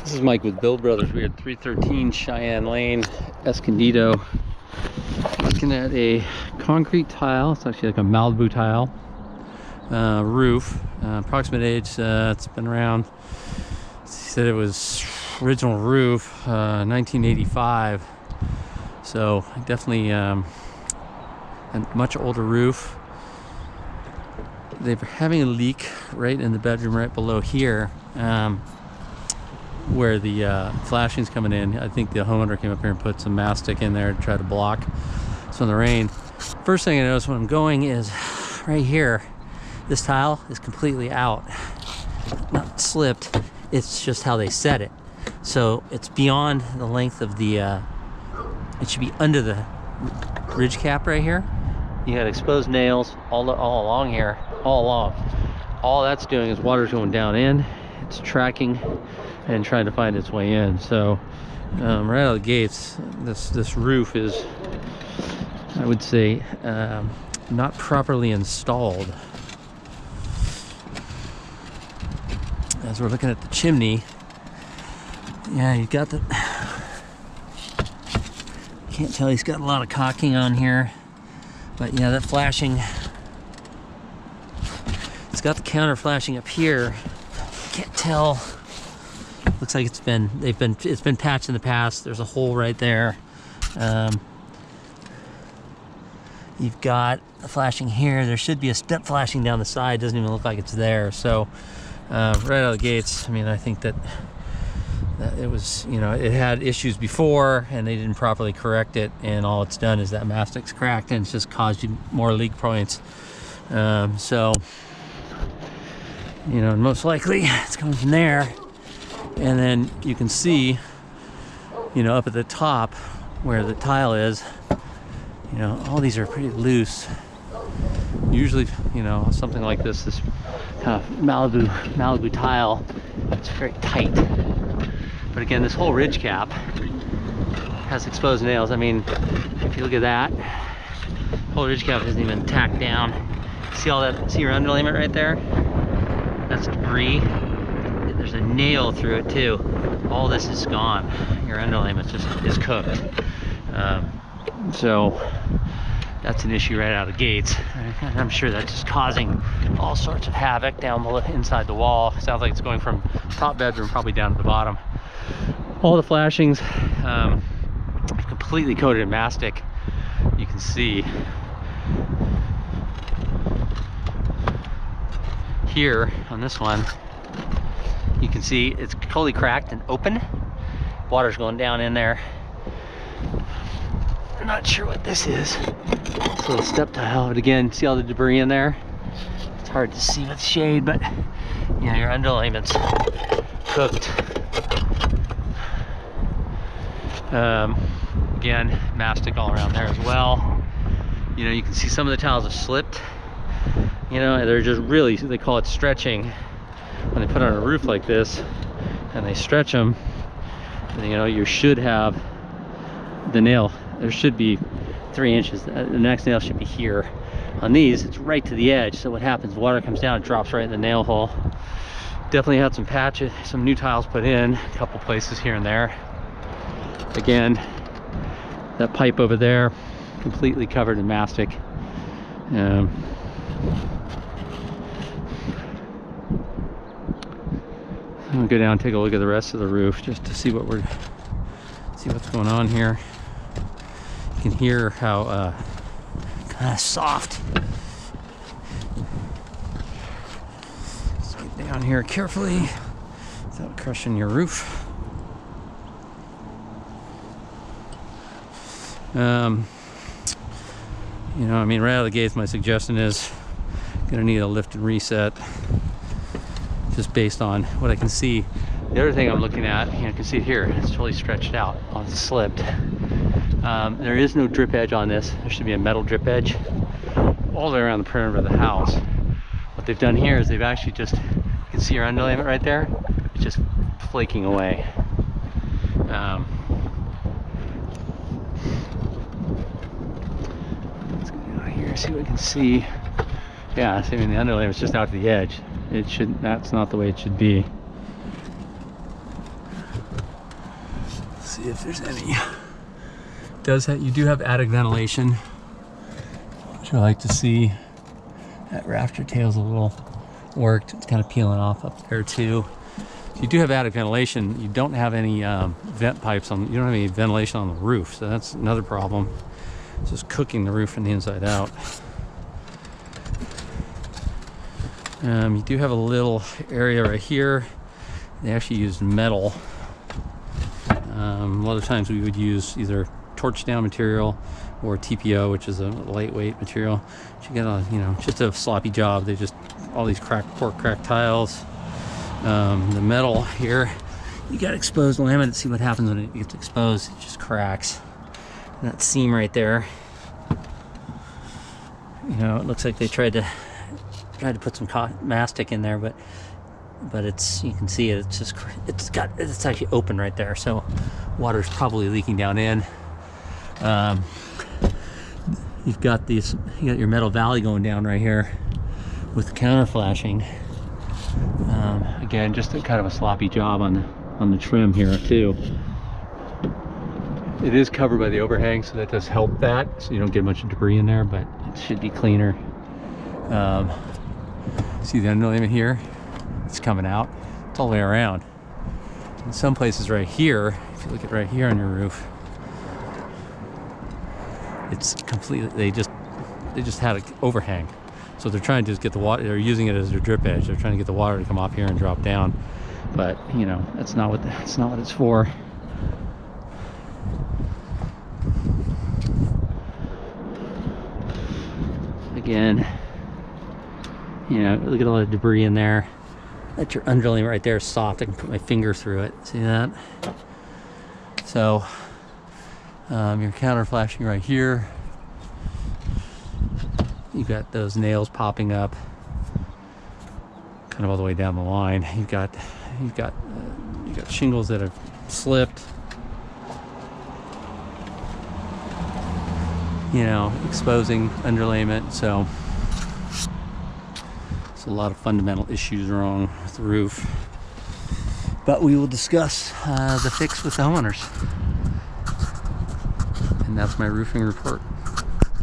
This is Mike with Build Brothers. We're at 313 Cheyenne Lane, Escondido. Looking at a concrete tile. It's actually like a Malibu tile roof. Approximate age, it's been around, he said it was original roof 1985. So definitely a much older roof. They're having a leak right in the bedroom right below here, where the flashing's coming in. I think the homeowner came up here and put some mastic in there to try to block some of the rain. First thing I notice when I'm going is right here, this tile is completely out. Not slipped, it's just how they set it. So it's beyond the length of the, it should be under the ridge cap right here. You got exposed nails all along here, all along. All that's doing is water's going down in, it's tracking and trying to find its way in. So right out of the gates, this roof is, I would say, not properly installed. As we're looking at the chimney, yeah, you got the, can't tell, he's got a lot of caulking on here, but yeah, that flashing, it's got the counter flashing up here. Can't tell. Looks like it's been patched in the past. There's a hole right there. You've got a flashing here. There should be a step flashing down the side. Doesn't even look like it's there. So right out of the gates, I mean, I think that it was, you know, it had issues before and they didn't properly correct it, and all it's done is that mastic's cracked and it's just caused you more leak points. So, you know, most likely it's coming from there. And then you can see, you know, up at the top where the tile is, you know, all these are pretty loose. Usually, you know, something like this kind of Malibu tile, it's very tight. But again, this whole ridge cap has exposed nails. I mean, if you look at that, the whole ridge cap isn't even tacked down. See all that, see your underlayment right there? That's debris. There's a nail through it too. All this is gone. Your underlayment just is cooked. So that's an issue right out of the gates. And I'm sure that's just causing all sorts of havoc down below, inside the wall. Sounds like it's going from top bedroom probably down to the bottom. All the flashings completely coated in mastic. You can see here on this one, you can see it's totally cracked and open. Water's going down in there. I'm not sure what this is. It's a little step tile, but again, see all the debris in there? It's hard to see with shade, but you know, your underlayment's cooked. Again, mastic all around there as well. You know, you can see some of the tiles have slipped. You know, they're just really, they call it stretching. When they put on a roof like this and they stretch them, you know, you should have the nail, there should be 3 inches. The next nail should be here. On these, it's right to the edge. So what happens, water comes down, it drops right in the nail hole. Definitely had some patches, some new tiles put in, a couple places here and there. Again, that pipe over there, completely covered in mastic. I'm gonna go down and take a look at the rest of the roof just to see what's going on here. You can hear how kind of soft. Let's get down here carefully without crushing your roof. You know, I mean, right out of the gates, my suggestion is gonna need a lift and reset, just based on what I can see. The other thing I'm looking at, you can see it here, it's totally stretched out, it's slipped. There is no drip edge on this. There should be a metal drip edge all the way around the perimeter of the house. What they've done here is they've actually just, you can see your underlayment right there, it's just flaking away. Let's go down here, see what we can see. Yeah, I mean, the underlayment's just out to the edge. It should, that's not the way it should be. see if there's any. You do have attic ventilation, which I like to see. That rafter tail's a little worked. It's kind of peeling off up there too. So you do have attic ventilation. You don't have any vent pipes on. You don't have any ventilation on the roof, so that's another problem. It's just cooking the roof from the inside out. You do have a little area right here. They actually used metal. A lot of times we would use either torch down material or TPO, which is a lightweight material. But you get a, just a sloppy job. They just, all these cracked tiles. The metal here, you got exposed laminate. See what happens when it gets exposed. It just cracks. And that seam right there, it looks like they tried to put some mastic in there, but it's, you can see it, it's actually open right there, so water's probably leaking down in. You've got your metal valley going down right here with the counter flashing. Again, just kind of a sloppy job on the trim here too. It is covered by the overhang, so that does help that, so you don't get much debris in there, but it should be cleaner. See the underlayment here? It's coming out. It's all the way around. In some places right here, if you look at right here on your roof, it's completely, they just had an overhang. So they're trying to just get the water, they're using it as their drip edge. They're trying to get the water to come off here and drop down. But, that's not what it's for. Again, look at all the debris in there. That your underlayment right there is soft. I can put my finger through it. See that? So, your counter flashing right here. You've got those nails popping up, kind of all the way down the line. You've got shingles that have slipped. Exposing underlayment. So a lot of fundamental issues wrong with the roof, but we will discuss the fix with the homeowners. And that's my roofing report.